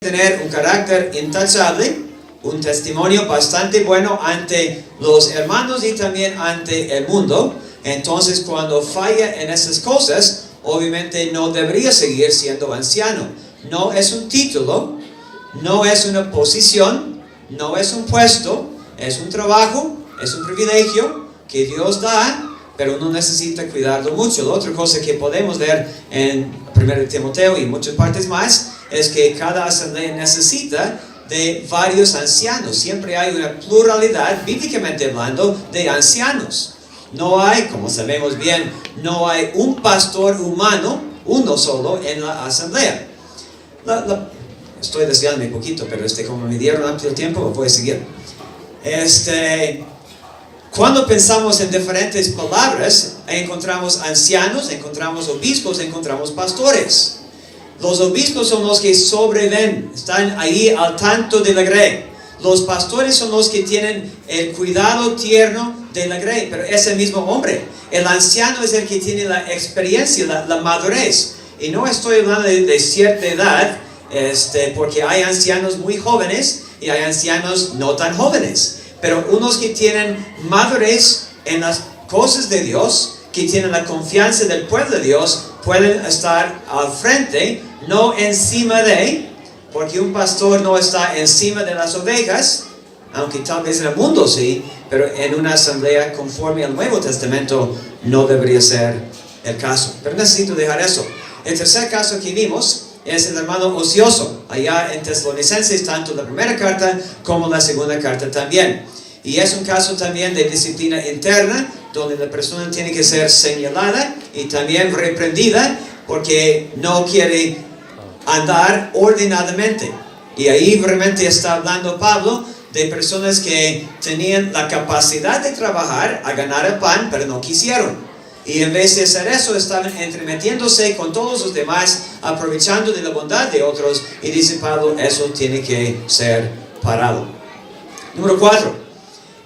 tener un carácter intachable, un testimonio bastante bueno ante los hermanos y también ante el mundo. Entonces, cuando falla en esas cosas, obviamente no debería seguir siendo anciano. No es un título, no es una posición, no es un puesto, es un trabajo, es un privilegio que Dios da, pero uno necesita cuidarlo mucho. La otra cosa que podemos ver en 1 Timoteo y muchas partes más es que cada asamblea necesita de varios ancianos. Siempre hay una pluralidad, bíblicamente hablando, de ancianos. No hay, como sabemos bien, no hay un pastor humano, uno solo en la asamblea. Estoy desviándome un poquito, pero como me dieron amplio tiempo, voy a seguir. Cuando pensamos en diferentes palabras, encontramos ancianos, encontramos obispos, encontramos pastores. Los obispos son los que sobreven, están ahí al tanto de la grey. Los pastores son los que tienen el cuidado tierno de la grey, pero es el mismo hombre. El anciano es el que tiene la experiencia, la madurez. Y no estoy hablando de cierta edad, porque hay ancianos muy jóvenes y hay ancianos no tan jóvenes. Pero unos que tienen madurez en las cosas de Dios, que tienen la confianza del pueblo de Dios, pueden estar al frente, no encima de, porque un pastor no está encima de las ovejas, aunque tal vez en el mundo sí, pero en una asamblea conforme al Nuevo Testamento no debería ser el caso. Pero necesito dejar eso. El tercer caso que vimos es el hermano ocioso, allá en Tesalonicenses, tanto la primera carta como la segunda carta también. Y es un caso también de disciplina interna, donde la persona tiene que ser señalada y también reprendida, porque no quiere andar ordenadamente. Y ahí realmente está hablando Pablo de personas que tenían la capacidad de trabajar, a ganar el pan, pero no quisieron. Y en vez de hacer eso, estaban entremetiéndose con todos los demás, aprovechando de la bondad de otros. Y dice Pablo, eso tiene que ser parado. Número 4.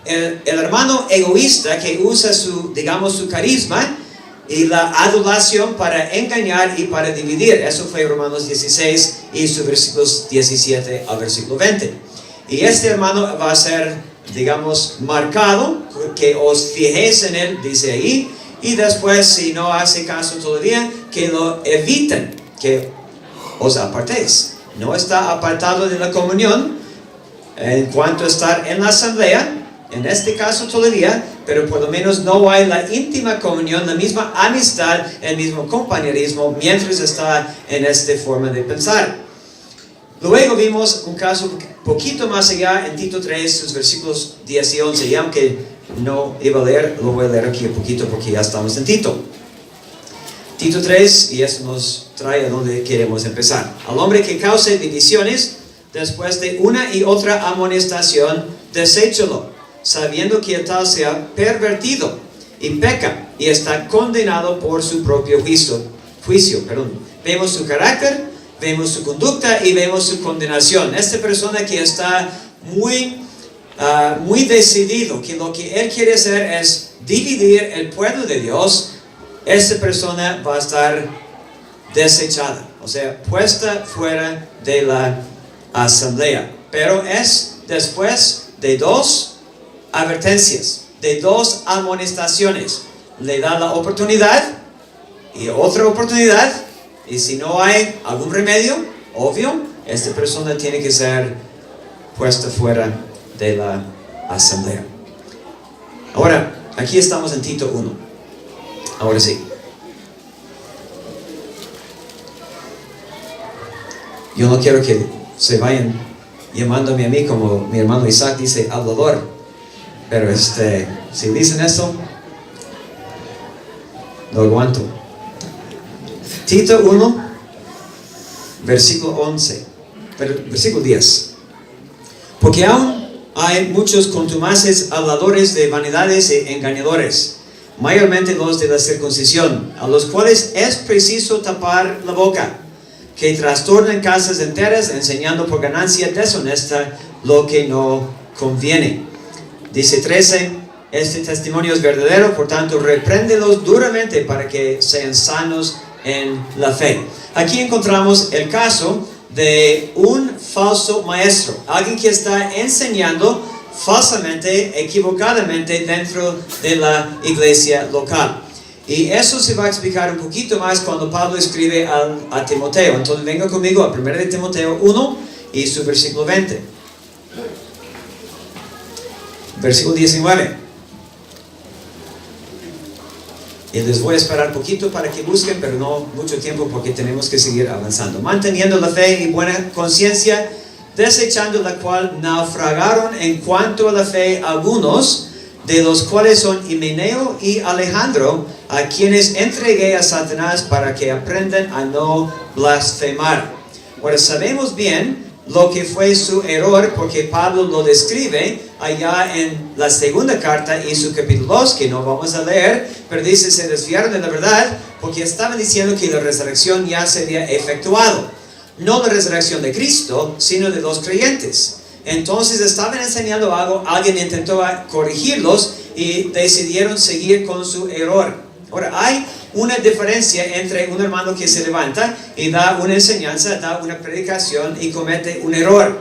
El hermano egoísta que usa su carisma y la adulación para engañar y para dividir. Eso fue Romanos 16 y sus versículos 17 al versículo 20. Y este hermano va a ser, marcado, que os fijéis en él, dice ahí. Y después, si no hace caso todavía, que lo eviten, que os apartéis. No está apartado de la comunión en cuanto a estar en la asamblea, en este caso todavía, pero por lo menos no hay la íntima comunión, la misma amistad, el mismo compañerismo, mientras está en esta forma de pensar. Luego vimos un caso un poquito más allá en Tito 3, sus versículos 10 y 11, y aunque no iba a leer, lo voy a leer aquí un poquito porque ya estamos en Tito. Tito 3, y eso nos trae a donde queremos empezar. Al hombre que cause divisiones, después de una y otra amonestación, deséchalo, sabiendo que tal sea pervertido y peca y está condenado por su propio juicio. Vemos su carácter, vemos su conducta y vemos su condenación. Esta persona que está muy decidido, que lo que él quiere hacer es dividir el pueblo de Dios, esta persona va a estar desechada, o sea, puesta fuera de la asamblea. Pero es después de 2 advertencias, de 2 amonestaciones. Le da la oportunidad y otra oportunidad, y si no hay algún remedio, obvio, esta persona tiene que ser puesta fuera de la asamblea. Ahora, aquí estamos en Tito 1. Ahora sí. Yo no quiero que se vayan llamándome a mí como mi hermano Isaac dice, hablador. Pero si dicen eso, lo aguanto. Tito 1, versículo 11, versículo 10. Porque aún hay muchos contumaces habladores de vanidades e engañadores, mayormente los de la circuncisión, a los cuales es preciso tapar la boca, que trastornan casas enteras, enseñando por ganancia deshonesta lo que no conviene. Dice 13, este testimonio es verdadero, por tanto repréndelos duramente para que sean sanos en la fe. Aquí encontramos el caso de un falso maestro, alguien que está enseñando falsamente, equivocadamente dentro de la iglesia local. Y eso se va a explicar un poquito más cuando Pablo escribe a Timoteo. Entonces venga conmigo a 1 de Timoteo 1 y su versículo 20. Versículo 19. Y les voy a esperar un poquito para que busquen, pero no mucho tiempo porque tenemos que seguir avanzando. Manteniendo la fe y buena conciencia, desechando la cual naufragaron en cuanto a la fe algunos, de los cuales son Himeneo y Alejandro, a quienes entregué a Satanás para que aprendan a no blasfemar. Ahora sabemos bien lo que fue su error, porque Pablo lo describe allá en la segunda carta y su capítulo 2, que no vamos a leer, pero dice: se desviaron de la verdad porque estaban diciendo que la resurrección ya se había efectuado. No la resurrección de Cristo, sino de los creyentes. Entonces estaban enseñando algo, alguien intentó corregirlos y decidieron seguir con su error. Ahora, hay una diferencia entre un hermano que se levanta y da una enseñanza, da una predicación y comete un error.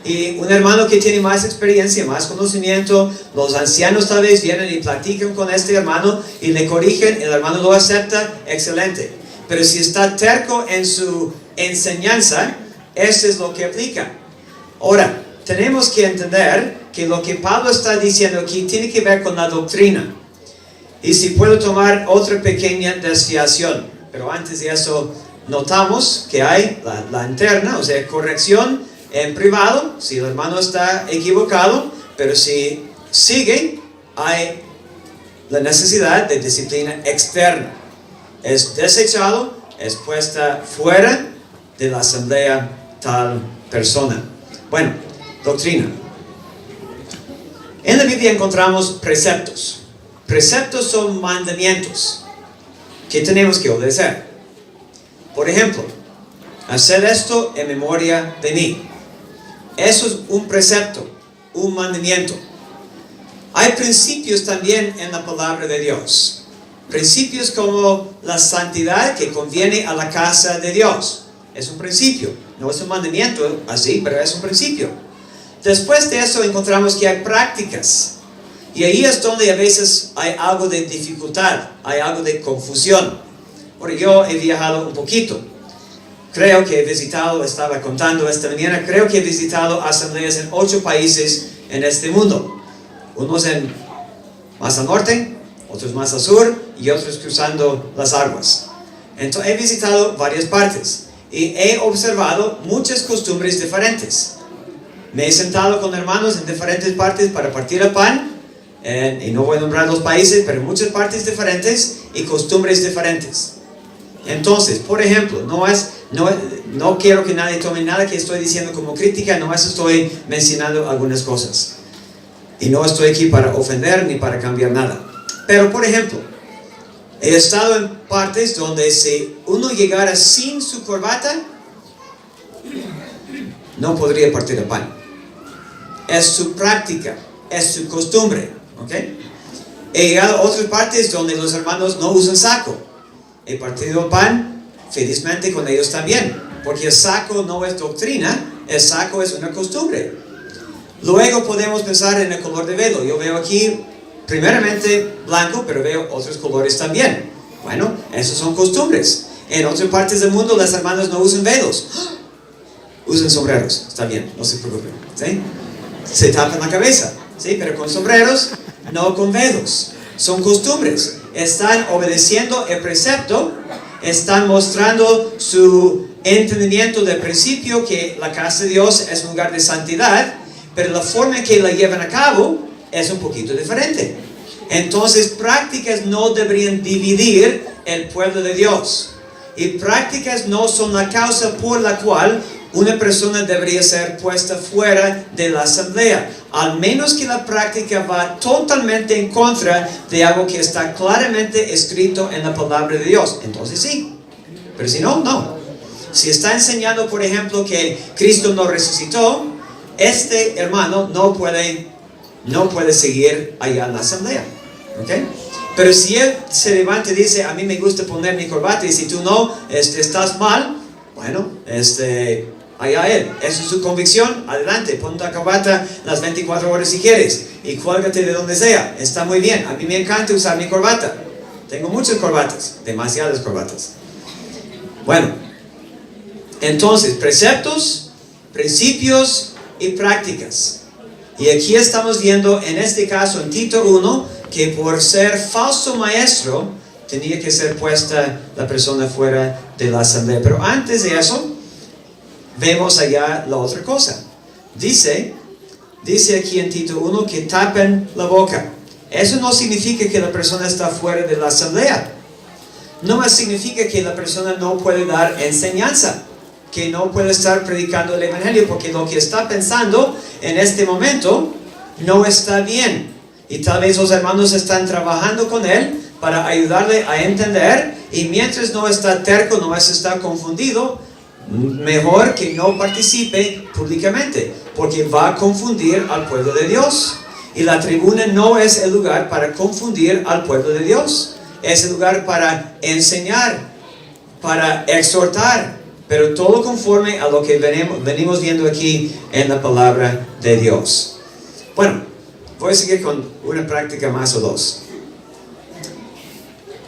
Y un hermano que tiene más experiencia, más conocimiento, los ancianos tal vez vienen y platican con este hermano y le corrigen, el hermano lo acepta, excelente. Pero si está terco en su enseñanza, eso es lo que aplica. Ahora, tenemos que entender que lo que Pablo está diciendo aquí tiene que ver con la doctrina. Y si puedo tomar otra pequeña desviación, pero antes de eso notamos que hay la interna, o sea, corrección en privado, si el hermano está equivocado, pero si sigue, hay la necesidad de disciplina externa. Es desechado, es puesta fuera de la asamblea tal persona. Bueno, doctrina. En la Biblia encontramos preceptos. Preceptos son mandamientos que tenemos que obedecer. Por ejemplo, hacer esto en memoria de mí. Eso es un precepto, un mandamiento. Hay principios también en la palabra de Dios. Principios como la santidad que conviene a la casa de Dios. Es un principio. No es un mandamiento así, pero es un principio. Después de eso encontramos que hay prácticas. Y ahí es donde a veces hay algo de dificultad, hay algo de confusión. Porque yo he viajado un poquito. Creo que he visitado, estaba contando esta mañana, creo que he visitado asambleas en 8 países en este mundo. Unos más al norte, otros más al sur y otros cruzando las aguas. Entonces he visitado varias partes y he observado muchas costumbres diferentes. Me he sentado con hermanos en diferentes partes para partir el pan. Y no voy a nombrar los países, pero muchas partes diferentes y costumbres diferentes. Entonces, por ejemplo, no quiero que nadie tome nada que estoy diciendo como crítica, nomás estoy mencionando algunas cosas. Y no estoy aquí para ofender ni para cambiar nada. Pero, por ejemplo, he estado en partes donde si uno llegara sin su corbata, no podría partir el pan. Es su práctica, es su costumbre. ¿Okay? He llegado a otras partes donde los hermanos no usan saco. He partido el pan felizmente con ellos también, porque el saco no es doctrina, el saco es una costumbre. Luego podemos pensar en el color de velo. Yo veo aquí primeramente blanco, pero veo otros colores también. Bueno, esas son costumbres. En otras partes del mundo las hermanas no usan velos, usan sombreros. Está bien, no se preocupen, ¿sí? Se tapan la cabeza, ¿sí? Pero con sombreros, no con velos. Son costumbres. Están obedeciendo el precepto, están mostrando su entendimiento del principio que la casa de Dios es un lugar de santidad, pero la forma en que la llevan a cabo es un poquito diferente. Entonces, prácticas no deberían dividir el pueblo de Dios. Y prácticas no son la causa por la cual una persona debería ser puesta fuera de la asamblea, al menos que la práctica va totalmente en contra de algo que está claramente escrito en la palabra de Dios. Entonces sí, pero si no, no. Si está enseñando, por ejemplo, que Cristo no resucitó, este hermano no puede seguir allá en la asamblea, ¿okay? Pero si él se levanta y dice: a mí me gusta poner mi corbata, y si tú no, estás mal, bueno, allá él. Esa es su convicción, adelante, pon la corbata las 24 horas si quieres y cuélgate de donde sea, está muy bien. A mí me encanta usar mi corbata, tengo muchas corbatas, demasiadas corbatas. Bueno, entonces, preceptos, principios y prácticas. Y aquí estamos viendo, en este caso, en Tito 1, que por ser falso maestro, tenía que ser puesta la persona fuera de la asamblea. Pero antes de eso, vemos allá la otra cosa. Dice aquí en Tito 1 que tapen la boca. Eso no significa que la persona está fuera de la asamblea. No más significa que la persona no puede dar enseñanza, que no puede estar predicando el evangelio, porque lo que está pensando en este momento no está bien. Y tal vez los hermanos están trabajando con él para ayudarle a entender, y mientras no está terco, no está confundido, mejor que no participe públicamente, porque va a confundir al pueblo de Dios. Y la tribuna no es el lugar para confundir al pueblo de Dios. Es el lugar para enseñar, para exhortar, pero todo conforme a lo que venimos viendo aquí en la palabra de Dios. Bueno, voy a seguir con una práctica más o dos.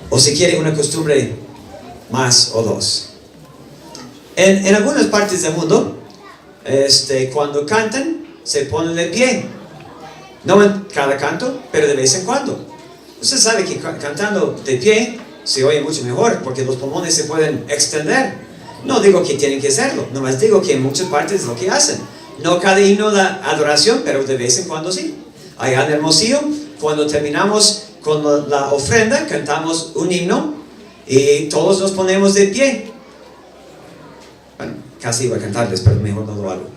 O si quiere una costumbre más o dos. En algunas partes del mundo, cuando cantan, se ponen de pie. No en cada canto, pero de vez en cuando. Usted sabe que cantando de pie se oye mucho mejor, porque los pulmones se pueden extender. No digo que tienen que hacerlo, nomás digo que en muchas partes es lo que hacen. No cada himno de adoración, pero de vez en cuando sí. Allá en Hermosillo, cuando terminamos con la ofrenda, cantamos un himno y todos nos ponemos de pie. Bueno, casi iba a cantarles, pero mejor no lo hago.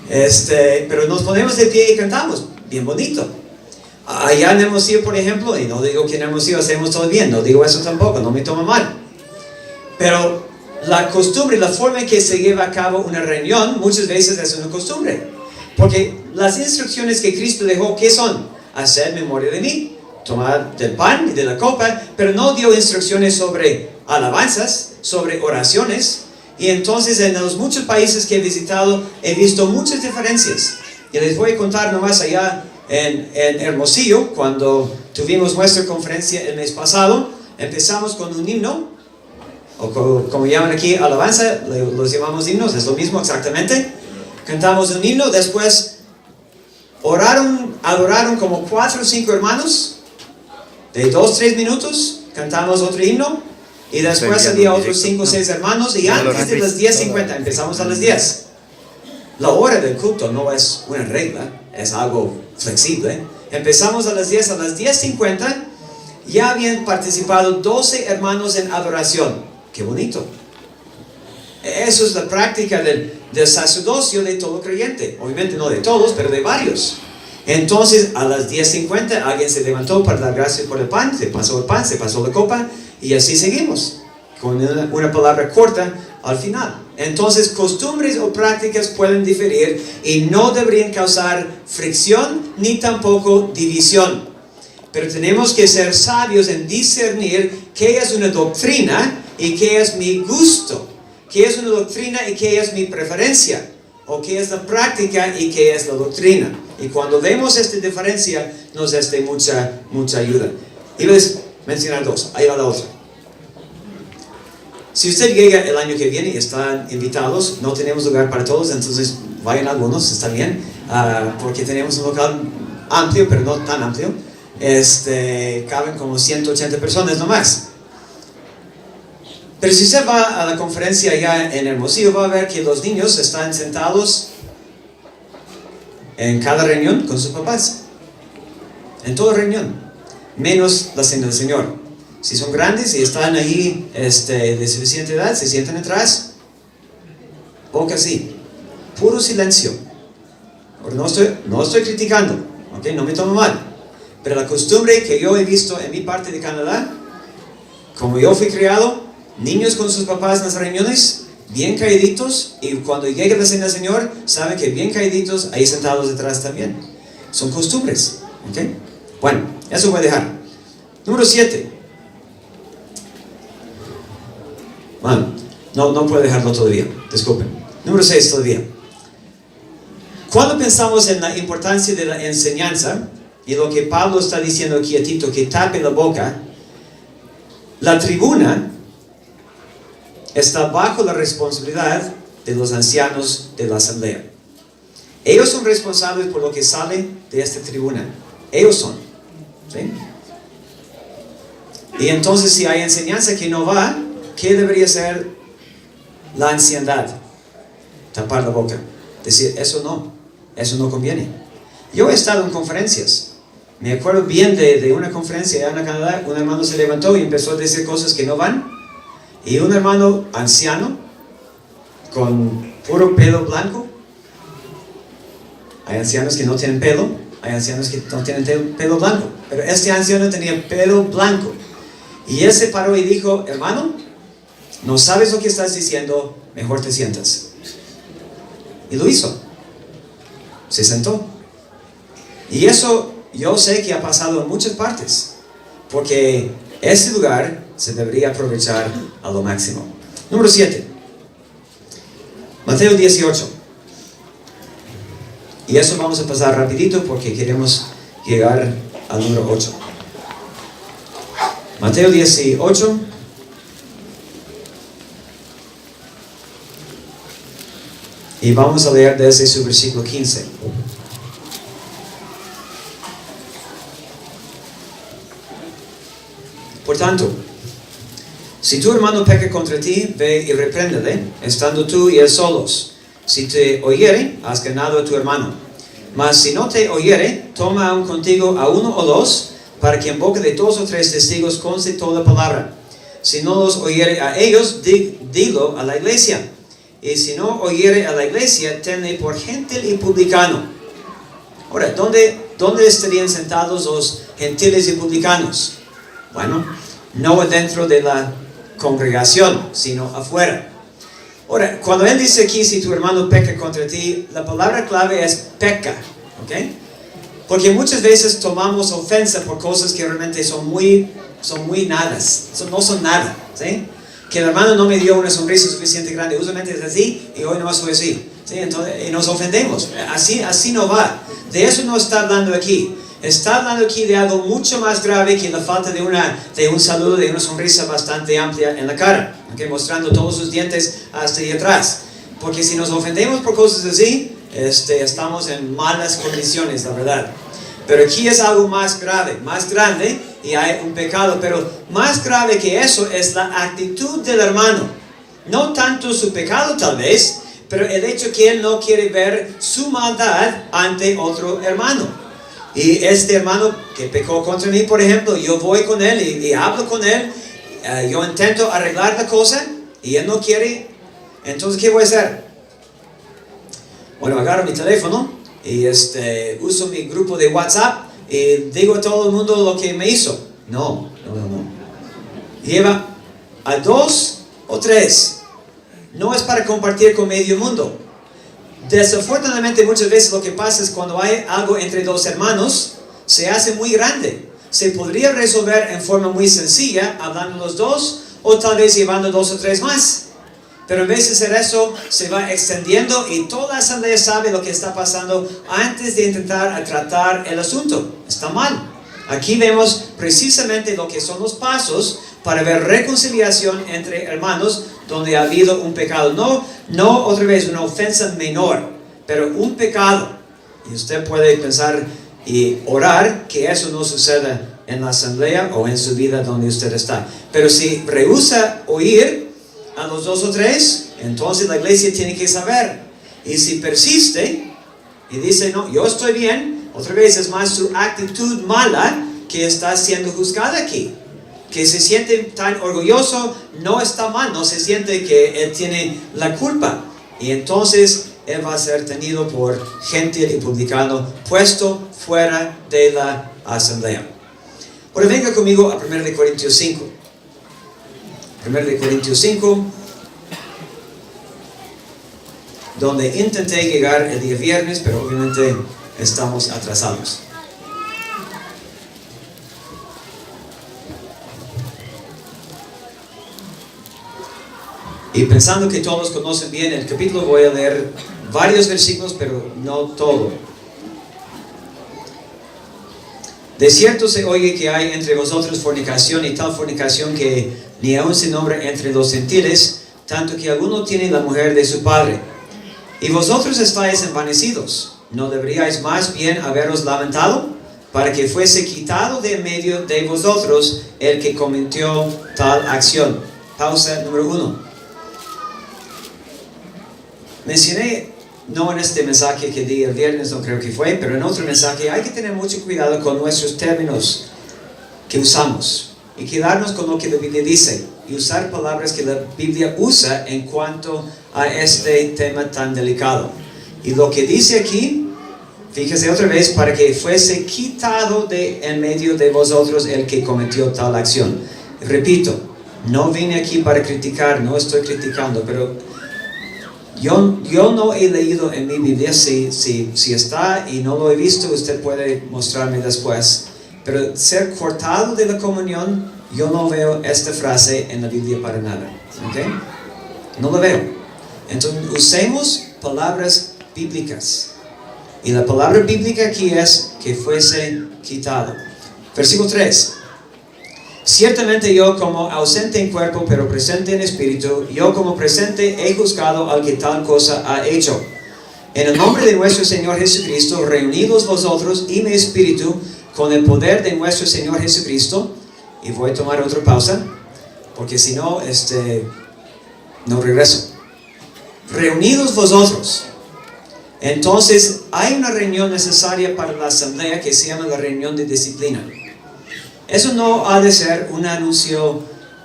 Pero nos ponemos de pie y cantamos, bien bonito. Allá en Hermosillo, por ejemplo, y no digo que en Hermosillo hacemos todo bien, no digo eso tampoco, no me toma mal. Pero la costumbre, la forma en que se lleva a cabo una reunión, muchas veces es una costumbre. Porque las instrucciones que Cristo dejó, ¿qué son? Hacer memoria de mí, tomar del pan y de la copa, pero no dio instrucciones sobre alabanzas, sobre oraciones. Y entonces en los muchos países que he visitado, he visto muchas diferencias. Y les voy a contar nomás allá en Hermosillo, cuando tuvimos nuestra conferencia el mes pasado, empezamos con un himno, o como llaman aquí, alabanza, los llamamos himnos, es lo mismo exactamente. Cantamos un himno, después adoraron como 4 o 5 hermanos, de 2-3 minutos, cantamos otro himno, y después había otros 5 o 6 hermanos, y antes de las 10:50, empezamos a las 10. La hora del culto no es una regla, es algo flexible. Empezamos a las 10, a las 10:50, ya habían participado 12 hermanos en adoración. ¡Qué bonito! Eso es la práctica del sacerdocio de todo creyente. Obviamente no de todos, pero de varios. Entonces a las 10:50 alguien se levantó para dar gracias por el pan, se pasó la copa, y así seguimos, con una palabra corta al final. Entonces costumbres o prácticas pueden diferir y no deberían causar fricción ni tampoco división. Pero tenemos que ser sabios en discernir qué es una doctrina y qué es mi gusto, qué es una doctrina y qué es mi preferencia, o qué es la práctica y qué es la doctrina. Y cuando vemos esta diferencia, nos es de mucha ayuda. Y les mencionar 2, ahí va la otra. Si usted llega el año que viene y están invitados, no tenemos lugar para todos, entonces vayan algunos, está bien, porque tenemos un local amplio, pero no tan amplio. Caben como 180 personas nomás. Pero si usted va a la conferencia allá en Hermosillo, va a ver que los niños están sentados en cada reunión con sus papás. En toda reunión, menos la cena del Señor. Si son grandes y están ahí de suficiente edad, se sientan atrás, boca así, puro silencio. Ahora no estoy criticando, ¿okay? No me tomo mal. Pero la costumbre que yo he visto en mi parte de Canadá, como yo fui criado, niños con sus papás en las reuniones, bien calladitos, y cuando llegue la cena del Señor, saben que bien calladitos, ahí sentados detrás también. Son costumbres, ¿ok? Bueno, eso voy a dejar. Número 7. Bueno, no puedo dejarlo todavía, disculpen. Número 6 todavía. Cuando pensamos en la importancia de la enseñanza, y lo que Pablo está diciendo aquí a Tito, que tape la boca, la tribuna está bajo la responsabilidad de los ancianos de la asamblea. Ellos son responsables por lo que sale de esta tribuna. Ellos son. ¿Sí? Y entonces si hay enseñanza que no va, ¿qué debería ser la anciandad? Tapar la boca. Decir, eso no conviene. Yo he estado en conferencias. Me acuerdo bien de una conferencia en Canadá. Un hermano se levantó y empezó a decir cosas que no van. Y un hermano anciano, con puro pelo blanco. Hay ancianos que no tienen pelo. Hay ancianos que no tienen pelo blanco. Pero este anciano tenía pelo blanco. Y él se paró y dijo, hermano, no sabes lo que estás diciendo, mejor te sientas. Y lo hizo. Se sentó. Y eso yo sé que ha pasado en muchas partes. Porque ese lugar se debería aprovechar a lo máximo. Número 7. Mateo 18. Y eso vamos a pasar rapidito porque queremos llegar al número 8. Mateo 18. Y vamos a leer desde su versículo 15. Por tanto, si tu hermano peca contra ti, ve y repréndele, estando tú y él solos. Si te oyere, has ganado a tu hermano. Mas si no te oyere, toma aún contigo a uno o dos, para que en boca de 2 o 3 testigos conste toda palabra. Si no los oyere a ellos, dilo a la iglesia. Y si no oyere a la iglesia, tenle por gentil y publicano. Ahora, ¿dónde estarían sentados los gentiles y publicanos? Bueno, no dentro de la congregación, sino afuera. Ahora, cuando él dice aquí, si tu hermano peca contra ti, la palabra clave es peca, ¿ok? Porque muchas veces tomamos ofensa por cosas que realmente son muy nadas, no son nada, ¿sí? Que el hermano no me dio una sonrisa suficiente grande, usualmente es así, y hoy no soy así, ¿sí? Entonces, y nos ofendemos, así no va. De eso no está hablando aquí. Está hablando aquí de algo mucho más grave que la falta de un saludo, de una sonrisa bastante amplia en la cara, ¿okay? Mostrando todos sus dientes hasta ahí atrás. Porque si nos ofendemos por cosas así, estamos en malas condiciones, la verdad. Pero aquí es algo más grave, más grande, y hay un pecado. Pero más grave que eso es la actitud del hermano. No tanto su pecado tal vez, pero el hecho que él no quiere ver su maldad ante otro hermano. Y este hermano que pecó contra mí, por ejemplo, yo voy con él y hablo con él, yo intento arreglar la cosa y él no quiere. Entonces, ¿qué voy a hacer? Bueno, agarro mi teléfono y uso mi grupo de WhatsApp y digo a todo el mundo lo que me hizo. No. Lleva a 2 o 3. No es para compartir con medio mundo. Desafortunadamente muchas veces lo que pasa es cuando hay algo entre 2 hermanos, se hace muy grande. Se podría resolver en forma muy sencilla, hablando los 2, o tal vez llevando 2 o 3 más. Pero en vez de hacer eso, se va extendiendo y toda la asamblea sabe lo que está pasando antes de intentar tratar el asunto. Está mal. Aquí vemos precisamente lo que son los pasos para ver reconciliación entre hermanos donde ha habido un pecado. No otra vez una ofensa menor, pero un pecado. Y usted puede pensar y orar que eso no suceda en la asamblea o en su vida donde usted está. Pero si rehúsa oír a los 2 o 3, entonces la iglesia tiene que saber. Y si persiste y dice, no, yo estoy bien, otra vez es más su actitud mala que está siendo juzgada aquí. Que se siente tan orgulloso, no está mal, no se siente que él tiene la culpa. Y entonces él va a ser tenido por gentil y publicano, puesto fuera de la asamblea. Ahora venga conmigo a 1 Corintios 5. 1 Corintios 5, donde intenté llegar el día viernes, pero obviamente estamos atrasados. Y pensando que todos conocen bien el capítulo, voy a leer varios versículos, pero no todo. De cierto se oye que hay entre vosotros fornicación, y tal fornicación que ni aun se nombra entre los gentiles, tanto que alguno tiene la mujer de su padre. Y vosotros estáis envanecidos. ¿No deberíais más bien haberos lamentado, para que fuese quitado de en medio de vosotros el que cometió tal acción? Pausa número 1. Mencioné, no en este mensaje que di el viernes, no creo que fue, pero en otro mensaje, hay que tener mucho cuidado con nuestros términos que usamos y quedarnos con lo que la Biblia dice y usar palabras que la Biblia usa en cuanto a este tema tan delicado. Y lo que dice aquí, fíjese otra vez, para que fuese quitado de en medio de vosotros el que cometió tal acción. Repito, no vine aquí para criticar, no estoy criticando, pero yo no he leído en mi Biblia, si está y no lo he visto, usted puede mostrarme después. Pero ser cortado de la comunión, yo no veo esta frase en la Biblia para nada. ¿Okay? No la veo. Entonces usemos palabras bíblicas. Y la palabra bíblica aquí es que fuese quitado. Versículo 3. Ciertamente yo como ausente en cuerpo, pero presente en espíritu, yo como presente he juzgado al que tal cosa ha hecho. En el nombre de nuestro Señor Jesucristo, reunidos vosotros y mi espíritu, con el poder de nuestro Señor Jesucristo, y voy a tomar otra pausa, porque si no, no regreso. Reunidos vosotros. Entonces, hay una reunión necesaria para la asamblea que se llama la reunión de disciplina. Eso no ha de ser un anuncio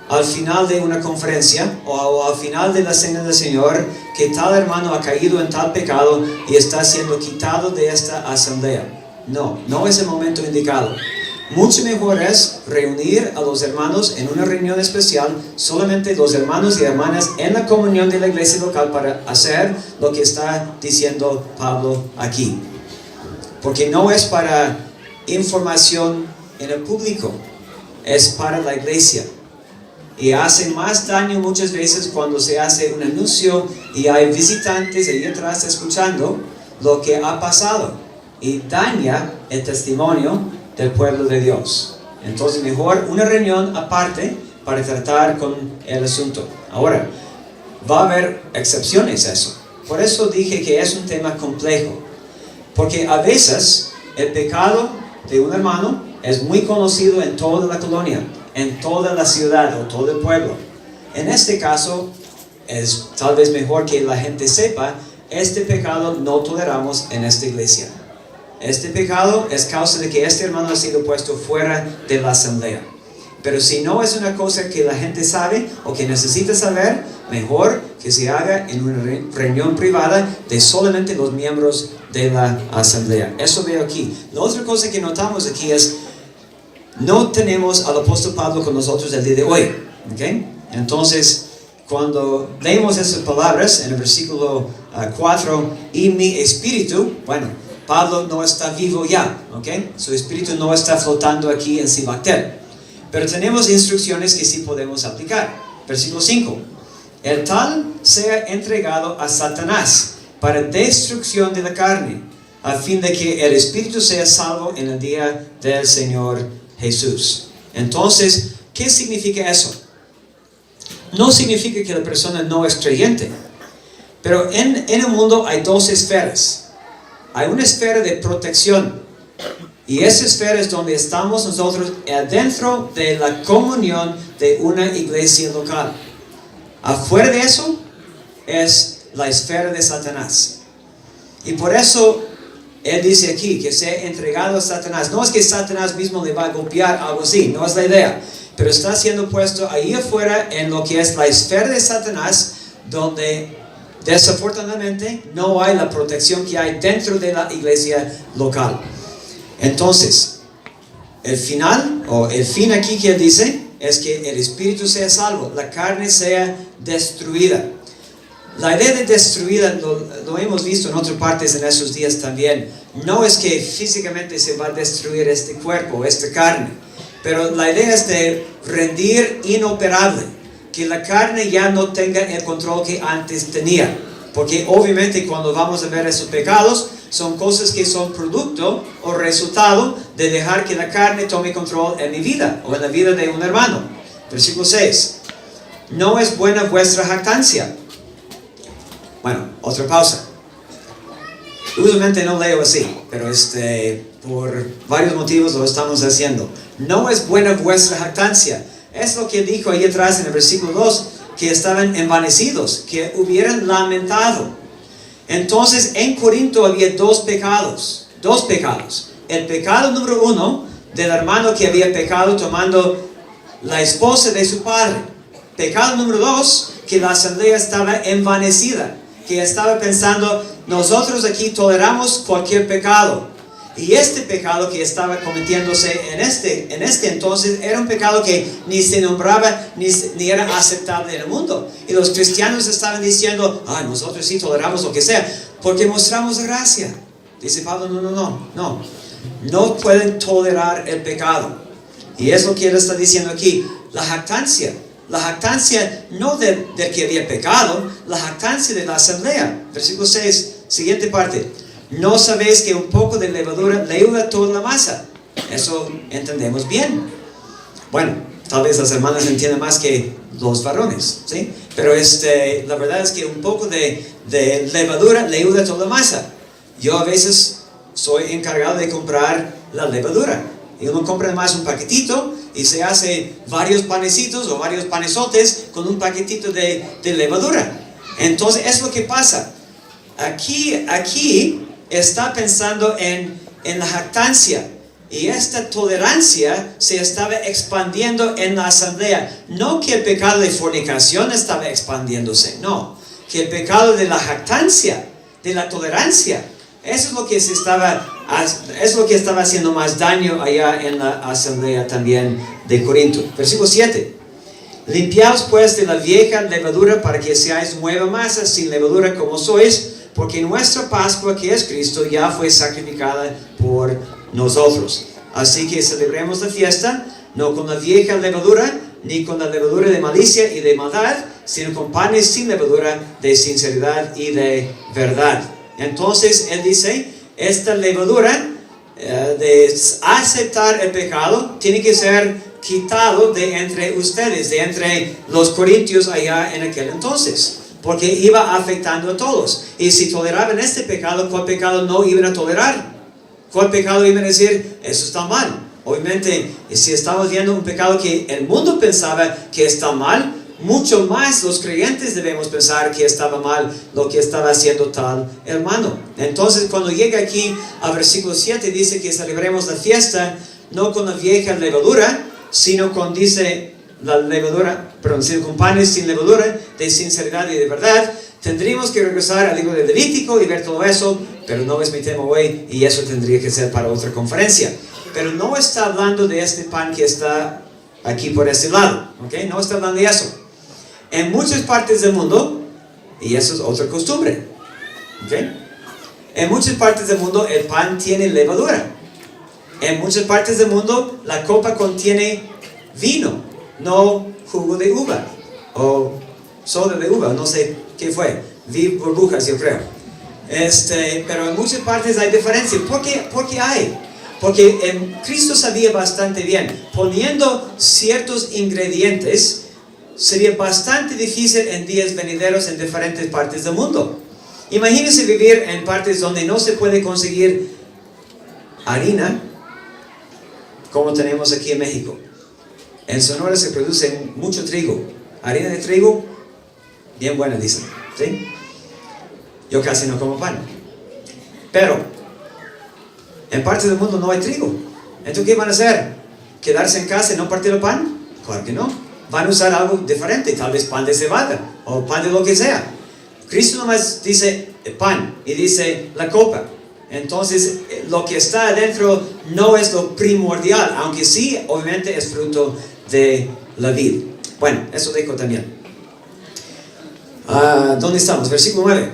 al final de una conferencia o al final de la cena del Señor que tal hermano ha caído en tal pecado y está siendo quitado de esta asamblea. No es el momento indicado. Mucho mejor es reunir a los hermanos en una reunión especial, solamente los hermanos y hermanas en la comunión de la iglesia local, para hacer lo que está diciendo Pablo aquí. Porque no es para información en el público, es para la iglesia. Y hace más daño muchas veces cuando se hace un anuncio y hay visitantes ahí atrás escuchando lo que ha pasado, y daña el testimonio del pueblo de Dios. Entonces mejor una reunión aparte para tratar con el asunto. Ahora, va a haber excepciones a eso. Por eso dije que es un tema complejo, porque a veces el pecado de un hermano es muy conocido en toda la colonia, en toda la ciudad o todo el pueblo. En este caso, es tal vez mejor que la gente sepa, este pecado no toleramos en esta iglesia. Este pecado es causa de que este hermano ha sido puesto fuera de la asamblea. Pero si no es una cosa que la gente sabe o que necesita saber, mejor que se haga en una reunión privada de solamente los miembros de la asamblea. Eso veo aquí. La otra cosa que notamos aquí es, no tenemos al apóstol Pablo con nosotros el día de hoy. ¿Okay? Entonces, cuando leemos esas palabras en el versículo 4, y mi espíritu, bueno, Pablo no está vivo ya. ¿Okay? Su espíritu no está flotando aquí en Sibactel. Pero tenemos instrucciones que sí podemos aplicar. Versículo 5. El tal sea entregado a Satanás para destrucción de la carne, a fin de que el espíritu sea salvo en el día del Señor Jesús. Entonces, ¿qué significa eso? No significa que la persona no es creyente, pero en el mundo hay dos esferas. Hay una esfera de protección, y esa esfera es donde estamos nosotros adentro de la comunión de una iglesia local. Afuera de eso es la esfera de Satanás. Y por eso él dice aquí que sea entregado a Satanás. No es que Satanás mismo le va a golpear, algo así, no es la idea. Pero está siendo puesto ahí afuera en lo que es la esfera de Satanás, donde desafortunadamente no hay la protección que hay dentro de la iglesia local. Entonces, el final, o el fin aquí que él dice, es que el espíritu sea salvo, la carne sea destruida. La idea de destruida lo hemos visto en otras partes en esos días también. No es que físicamente se va a destruir este cuerpo, esta carne, pero la idea es de rendir inoperable, que la carne ya no tenga el control que antes tenía. Porque obviamente cuando vamos a ver esos pecados, son cosas que son producto o resultado de dejar que la carne tome control en mi vida o en la vida de un hermano. Versículo 6. No es buena vuestra jactancia. Bueno, otra pausa. Usualmente no leo así, pero por varios motivos lo estamos haciendo. No es buena vuestra jactancia. Es lo que dijo ahí atrás en el versículo 2, que estaban envanecidos, que hubieran lamentado. Entonces en Corinto había dos pecados. El pecado número 1 del hermano que había pecado tomando la esposa de su padre. Pecado número 2, que la asamblea estaba envanecida, que estaba pensando, nosotros aquí toleramos cualquier pecado. Y este pecado que estaba cometiéndose en este entonces era un pecado que ni se nombraba ni era aceptable en el mundo. Y los cristianos estaban diciendo, nosotros sí toleramos lo que sea, porque mostramos gracia. Dice Pablo, no pueden tolerar el pecado. Y es lo que él está diciendo aquí, la jactancia no del que había pecado, la jactancia de la asamblea. Versículo 6, siguiente parte. ¿No sabéis que un poco de levadura leuda toda la masa? Eso entendemos bien. Bueno, tal vez las hermanas entiendan más que los varones, ¿sí? Pero la verdad es que un poco de levadura leuda toda la masa. Yo a veces soy encargado de comprar la levadura. Y uno compra más un paquetito y se hace varios panecitos o varios panesotes con un paquetito de levadura. Entonces es lo que pasa. Aquí está pensando en la jactancia. Y esta tolerancia se estaba expandiendo en la asamblea. No que el pecado de fornicación estaba expandiéndose, no. Que el pecado de la jactancia, de la tolerancia, eso es lo que estaba haciendo más daño allá en la asamblea también de Corinto. Versículo 7. Limpiaos pues de la vieja levadura para que seáis nueva masa sin levadura como sois, porque nuestra Pascua, que es Cristo, ya fue sacrificada por nosotros. Así que celebremos la fiesta, no con la vieja levadura, ni con la levadura de malicia y de maldad, sino con panes sin levadura de sinceridad y de verdad. Entonces, él dice, esta levadura de aceptar el pecado, tiene que ser quitado de entre ustedes, de entre los corintios allá en aquel entonces. Porque iba afectando a todos. Y si toleraban este pecado, ¿cuál pecado no iban a tolerar? ¿Cuál pecado iban a decir? Eso está mal. Obviamente, si estamos viendo un pecado que el mundo pensaba que está mal, mucho más los creyentes debemos pensar que estaba mal lo que estaba haciendo tal hermano. Entonces, cuando llega aquí al versículo 7, dice que celebremos la fiesta no con la vieja levadura, sino con, dice, la levadura, sino con panes sin levadura, de sinceridad y de verdad. Tendríamos que regresar al libro de Levítico y ver todo eso, pero no es mi tema hoy y eso tendría que ser para otra conferencia. Pero no está hablando de este pan que está aquí por este lado, ¿ok? No está hablando de eso. En muchas partes del mundo, y eso es otra costumbre, ¿ok? En muchas partes del mundo el pan tiene levadura. En muchas partes del mundo la copa contiene vino, no jugo de uva o soda de uva, no sé qué fue, vi burbujas yo creo. Pero en muchas partes hay diferencia. ¿Por qué hay? Porque Cristo sabía bastante bien, poniendo ciertos ingredientes sería bastante difícil en días venideros en diferentes partes del mundo. Imagínense vivir en partes donde no se puede conseguir harina, como tenemos aquí en México. En Sonora se produce mucho trigo, harina de trigo, bien buena dicen, ¿sí? Yo casi no como pan, pero en partes del mundo no hay trigo. Entonces, ¿qué van a hacer? ¿Quedarse en casa y no partir el pan? Claro que no. Van a usar algo diferente, tal vez pan de cebada o pan de lo que sea. Cristo nomás dice pan y dice la copa. Entonces, lo que está adentro no es lo primordial, aunque sí, obviamente, es fruto de la vid. Bueno, eso dijo también. ¿Dónde estamos? Versículo 9.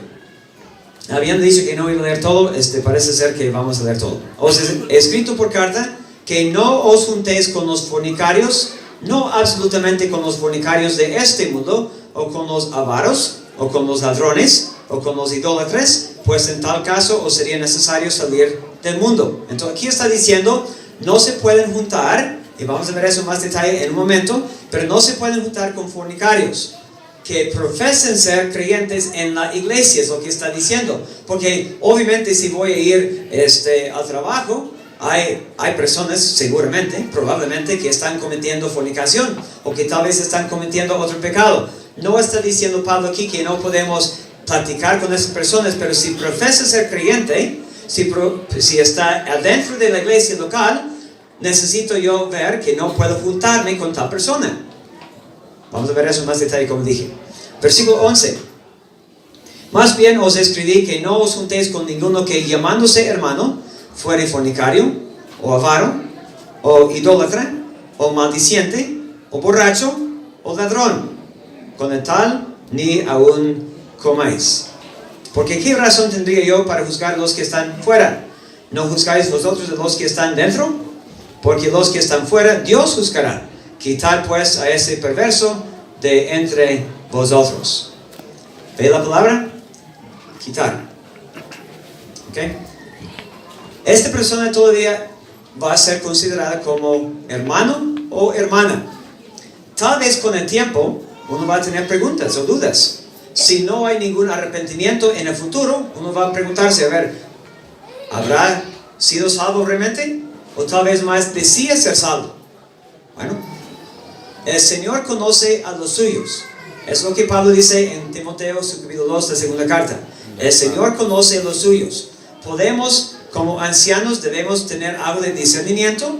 Habían dicho que no iba a leer todo, parece ser que vamos a leer todo. Os he escrito por carta que no os juntéis con los fornicarios, No absolutamente con los fornicarios de este mundo, o con los avaros, o con los ladrones, o con los idólatras, pues en tal caso os sería necesario salir del mundo. Entonces aquí está diciendo, no se pueden juntar, y vamos a ver eso en más detalle en un momento, pero no se pueden juntar con fornicarios que profesen ser creyentes en la iglesia, es lo que está diciendo. Porque obviamente si voy a ir al trabajo, hay personas seguramente, probablemente, que están cometiendo fornicación, o que tal vez están cometiendo otro pecado. No está diciendo Pablo aquí que no podemos platicar con esas personas, pero si profesa ser creyente, si está adentro de la iglesia local, necesito yo ver que no puedo juntarme con tal persona. Vamos a ver eso en más detalle, como dije. Versículo 11. Más bien os escribí que no os juntéis con ninguno que llamándose hermano fuere fornicario, o avaro, o idólatra, o maldiciente, o borracho, o ladrón. Con el tal ni aún comáis. Porque ¿qué razón tendría yo para juzgar a los que están fuera? ¿No juzgáis vosotros a los que están dentro? Porque los que están fuera Dios juzgará. Quitad pues a ese perverso de entre vosotros. ¿Ve la palabra? Quitar. ¿Ok? Esta persona todavía va a ser considerada como hermano o hermana. Tal vez con el tiempo uno va a tener preguntas o dudas. Si no hay ningún arrepentimiento en el futuro, uno va a preguntarse, a ver, ¿habrá sido salvo realmente? O tal vez más decía ser salvo. Bueno, el Señor conoce a los suyos. Es lo que Pablo dice en Timoteo, su capítulo 2, la segunda carta. El Señor conoce a los suyos. Podemos, como ancianos, debemos tener algo de discernimiento,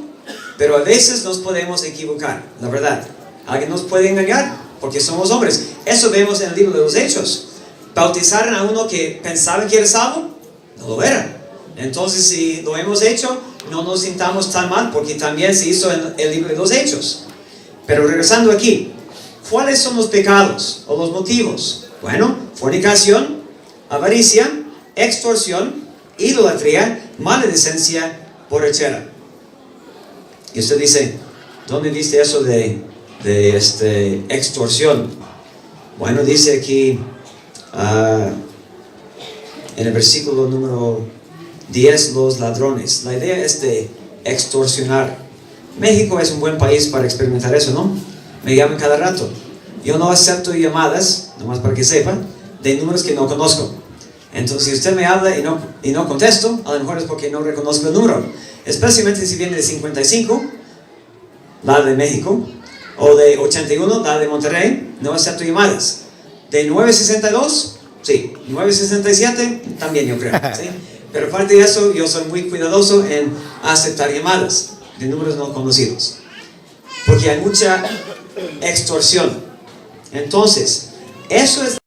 pero a veces nos podemos equivocar, la verdad. Alguien nos puede engañar, porque somos hombres. Eso vemos en el libro de los Hechos. Bautizaron a uno que pensaba que era salvo, no lo era. Entonces, si lo hemos hecho, no nos sintamos tan mal, porque también se hizo en el libro de los Hechos. Pero regresando aquí, ¿cuáles son los pecados o los motivos? Bueno, fornicación, avaricia, extorsión, idolatría, maledicencia, borrachera. Y usted dice, ¿dónde viste eso de extorsión? Bueno, dice aquí en el versículo número 10, los ladrones. La idea es de extorsionar. México es un buen país para experimentar eso, ¿no? Me llaman cada rato. Yo no acepto llamadas, nomás para que sepan, de números que no conozco. Entonces, si usted me habla y no contesto, a lo mejor es porque no reconozco el número. Especialmente si viene de 55, la de México, o de 81, la de Monterrey, no acepto llamadas. De 962, sí. 967, también yo creo, ¿sí? Pero aparte de eso, yo soy muy cuidadoso en aceptar llamadas de números no conocidos, porque hay mucha extorsión. Entonces, eso es